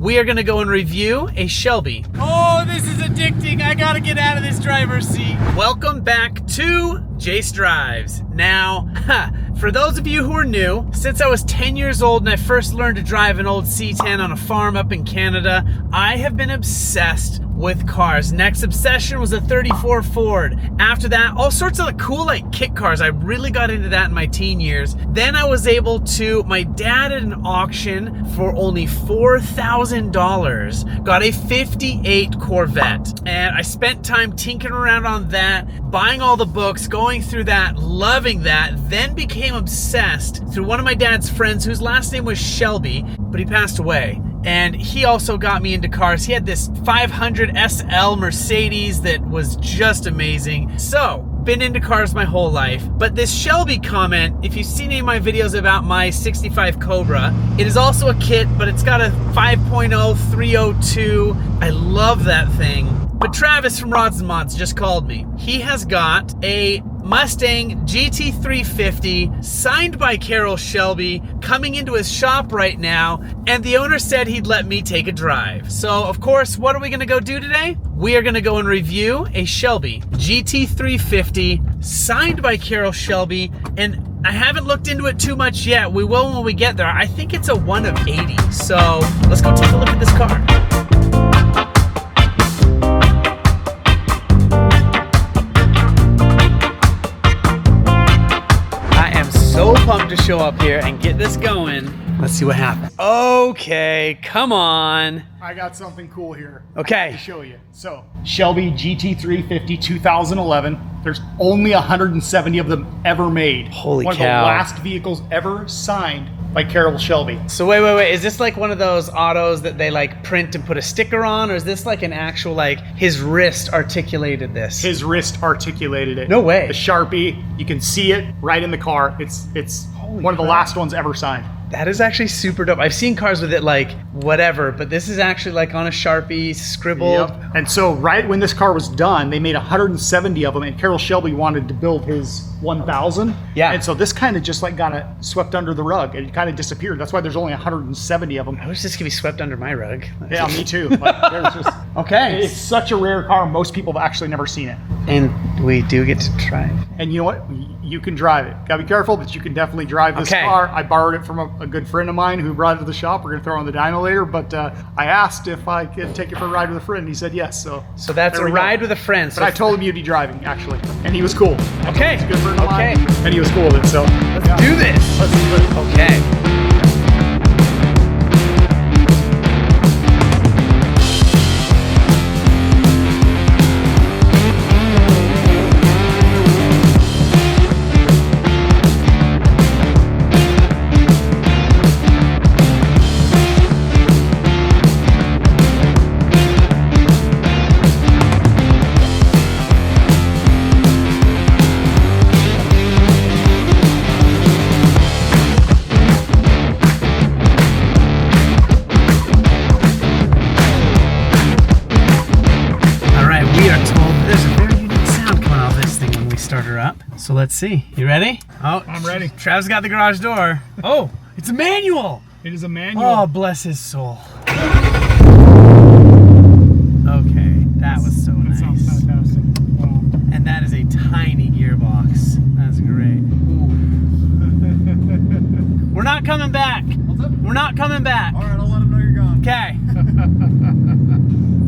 we are going to go and review a Shelby. Oh, this is addicting. I got to get out of this driver's seat. Welcome back to Jace Drives. Now, for those of you who are new, since I was 10 years old and I first learned to drive an old C10 on a farm up in Canada, I have been obsessed with cars. Next obsession was a 34 Ford. After that, all sorts of cool kit cars. I really got into that in my teen years. Then I was able to, my dad at an auction for only $4,000 got a 58 Corvette. And I spent time tinkering around on that, buying all the books, going through that, loving that, then became obsessed through one of my dad's friends whose last name was Shelby, but he passed away. And he also got me into cars. He had this 500 SL Mercedes that was just amazing. So, been into cars my whole life. But this Shelby comment, if you've seen any of my videos about my 65 Cobra, it is also a kit, but it's got a 5.0 302. I love that thing. But Travis from Rods and Mods just called me. He has got a Mustang GT350 signed by Carroll Shelby coming into his shop right now, and the owner said he'd let me take a drive. So of course, what are we gonna go do today? We are gonna go and review a Shelby GT350 signed by Carroll Shelby, and I haven't looked into it too much yet. We will when we get there. I think it's a 1 of 80. So let's go take a look at this car. So pumped to show up here and get this going. Let's see what happens. Okay, come on. I got something cool here. Okay. To show you. So, Shelby GT350 2011. There's only 170 of them ever made. Holy cow. One of the last vehicles ever signed by Carroll Shelby. So wait. Is this like one of those autos that they print and put a sticker on? Or is this like an actual, his wrist articulated this? His wrist articulated it. No way. The Sharpie, you can see it right in the car. It's one of the last ones ever signed. That is actually super dope. I've seen cars with it whatever, but this is actually on a Sharpie scribbled. Yep. And so right when this car was done, they made 170 of them, and Carroll Shelby wanted to build his 1,000. Yeah. And so this kind of just got swept under the rug. It kind of disappeared. That's why there's only 170 of them. I wish this could be swept under my rug. Yeah, me too. There's just, okay. It's such a rare car. Most people have actually never seen it. And we do get to drive. And you know what? You can drive it. Gotta be careful, but you can definitely drive this car. I borrowed it from a good friend of mine who brought it to the shop. We're gonna throw it on the dyno later, but I asked if I could take it for a ride with a friend, and he said yes. So that's a ride with a friend. But I told him you'd be driving, actually, and he was cool. Okay. He's a good friend of mine, and he was cool with it. So let's do this. Let's do it. Okay. Start her up. So let's see. You ready? Oh, I'm ready. Trav's got the garage door. Oh, it's a manual. It is a manual. Oh, bless his soul. Okay, that was so nice. That sounds fantastic. Wow. And that is a tiny gearbox. That's great. We're not coming back. What's up? We're not coming back. All right, I'll let him know you're gone. Okay.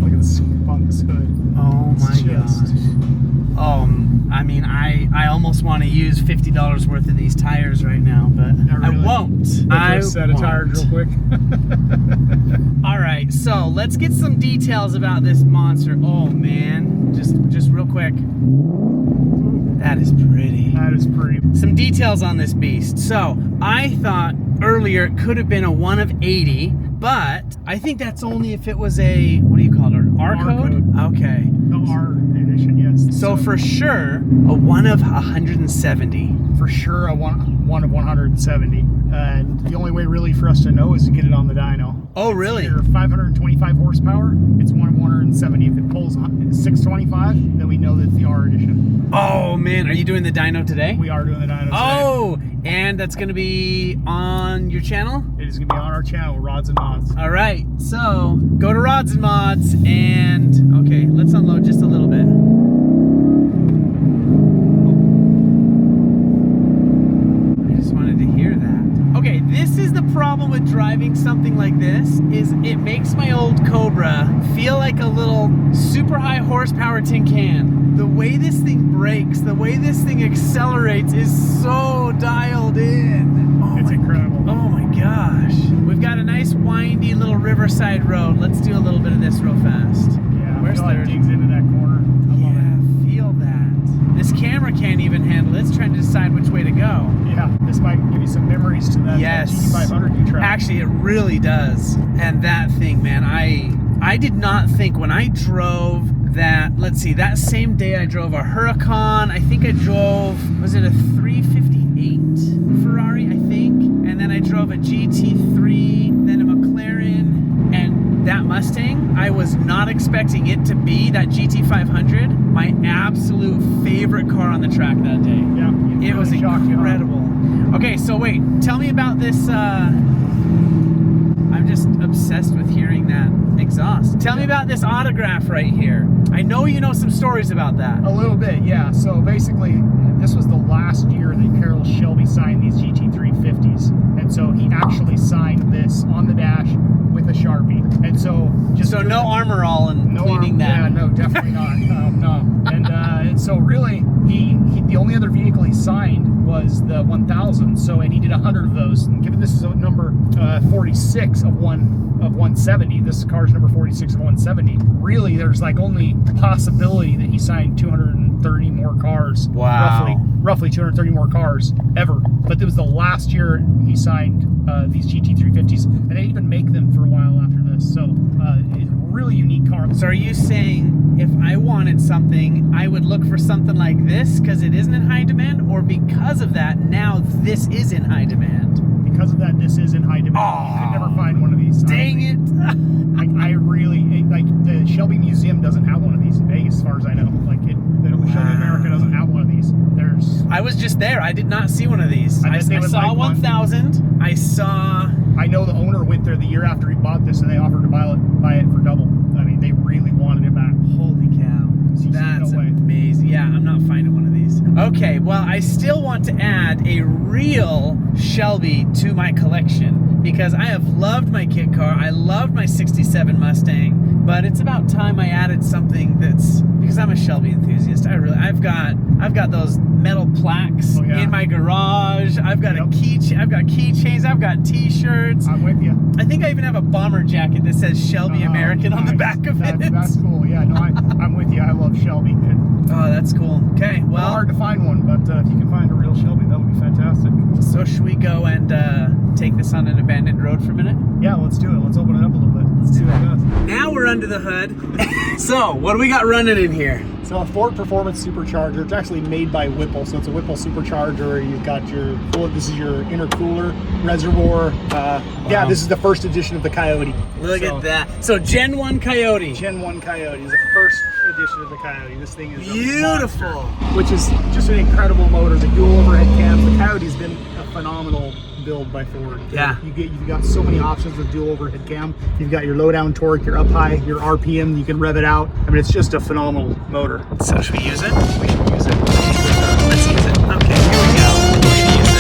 Look at the scoop on this hood. Oh my gosh. I mean, I almost want to use $50 worth of these tires right now, but really. I won't. I set of tires real quick. All right, so let's get some details about this monster. Oh man, just real quick. That is pretty. That is pretty. Some details on this beast. So I thought earlier it could have been a 1 of 80, but I think that's only if it was a, what do you call it, R code? Okay. The R edition, yes. So for sure, a 1 of 170. For sure, a one of 170. And the only way really for us to know is to get it on the dyno. Oh, really? It's either 525 horsepower, it's 170. If it pulls 625, then we know that it's the R edition. Oh man, are you doing the dyno today? We are doing the dyno today. Oh, and that's going to be on your channel? It is going to be on our channel, Rods and Mods. All right, so go to Rods and Mods and, okay, let's unload just a little bit. I just wanted to hear that. Okay, this is the problem with driving something like this, is it makes my old Cobra feel like a little super high horsepower tin can. The way this thing brakes, the way this thing accelerates is so dialed in. Oh, it's incredible. Oh my gosh. We've got a nice windy little riverside road. Let's do a little bit of this real fast. Yeah, where's it digs into that corner. I love it. Feel that. This camera can't even handle it. It's trying to decide which way to go. Yeah, this might give you some memories to that Yes. GT500 you tried. Actually, it really does. And that thing, man, I did not think when I drove that, let's see, that same day I drove a Huracan. I think I drove, was it a 358 Ferrari, I think? And then I drove a GT3, then a McLaren, and that Mustang, I was not expecting it to be that GT500, my absolute favorite car on the track that day. Yeah, it was incredible. Okay, so wait, tell me about this, I'm just obsessed with hearing that exhaust. Tell me about this autograph right here. I know you know some stories about that. A little bit, yeah. So basically, this was the last year that Carroll Shelby signed these GT350s. And so he actually signed this on the dash with a Sharpie. And so just so no armor all and cleaning that. Yeah, no, definitely not. No. And so really, he the only other vehicle he signed was the 1000. So, and he did 100 of those. And given this is number 46 of 170, this car's number 46 of 170. Really, there's like only possibility that he signed 230 more cars. Wow. Roughly 230 more cars ever. But it was the last year he signed these GT350s, and they even make them for a while after this. So it's a really unique car. So are you saying if I wanted something, I would look for something like this because it isn't in high demand, or because of that, now this is in high demand? Because of that, this is in high demand. Oh, you could never find one of these. Dang it. I really, like, the Shelby Museum doesn't have one of these in Vegas, as far as I know. Like, the Shelby America doesn't have one of these. I was just there. I did not see one of these. I saw 1000. I know the owner went there the year after he bought this, and they offered to buy it for double. I mean, they really wanted it back. Holy cow. That's amazing. Yeah, I'm not finding one of these. Okay, well, I still want to add a real Shelby to my collection because I have loved my kit car. I loved my 67 Mustang, but it's about time I added something that's, because I'm a Shelby enthusiast. I've got those metal plaques in my garage. I've got keychains. I've got t-shirts. I'm with you. I think I even have a bomber jacket that says Shelby American on the back of it. That's cool. Yeah, no, I'm with you. I love Shelby. Oh, that's cool. Okay, well, hard to find one, but if you can find a real Shelby, that would be fantastic. So should we go and take this on an abandoned road for a minute? Yeah, let's do it. Let's open it up a little bit. Let's see what it does. Now we're under the hood. So, what do we got running in here? So a Ford Performance Supercharger. It's actually made by Whipple, so it's a Whipple Supercharger. You've got this is your intercooler reservoir. Yeah, this is the first edition of the Coyote. Look at that. So Gen 1 Coyote. Gen 1 Coyote is the first edition of the Coyote. This thing is beautiful. Which is just an incredible motor. The dual overhead cams. The Coyote's been a phenomenal build by Ford. Yeah. You've got so many options with dual overhead cam. You've got your low down torque, your up high, your RPM, you can rev it out. I mean, it's just a phenomenal motor. So should we use it? We should use it. Let's use it. Okay, here we go. We're gonna use this.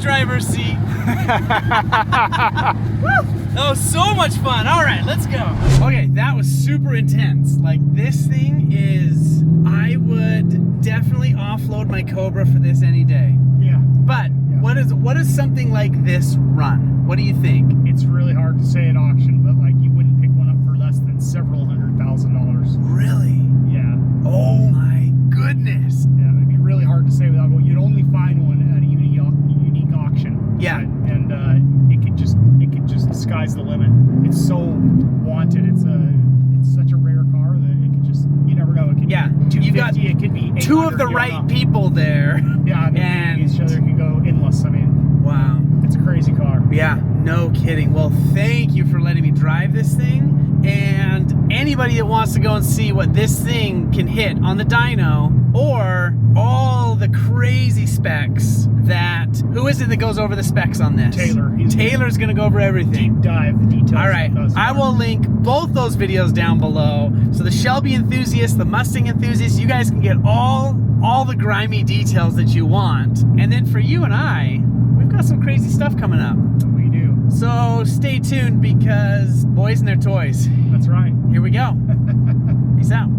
Driver's seat. That was so much fun. All right, let's go. Okay, that was super intense. Like, this thing is, I would definitely offload my Cobra for this any day. Yeah, But what does something like this run? What do you think? It's really hard to say at auction, but like you wouldn't pick one up for less than several $100,000. Really? Yeah. Oh my goodness. Yeah, it'd be really hard to say without going. You'd only find one at a unique auction. Yeah. And it could just sky's the limit. It's so wanted. It's such a rare car that it could just, you never know. It could be 250, you got it could be 800, two of the right people there. Yeah, and each other can go endless. I mean, wow. It's a crazy car. Yeah, no kidding. Well, thank you for letting me drive this thing. And anybody that wants to go and see what this thing can hit on the dyno, or all the crazy specs that, who is it that goes over the specs on this? Taylor. Taylor's gonna go over everything. Deep dive the details. All right, I will link both those videos down below. So the Shelby enthusiasts, the Mustang enthusiasts, you guys can get all the grimy details that you want. And then for you and I, we've got some crazy stuff coming up. We do. So stay tuned, because boys and their toys. That's right. Here we go. Peace out.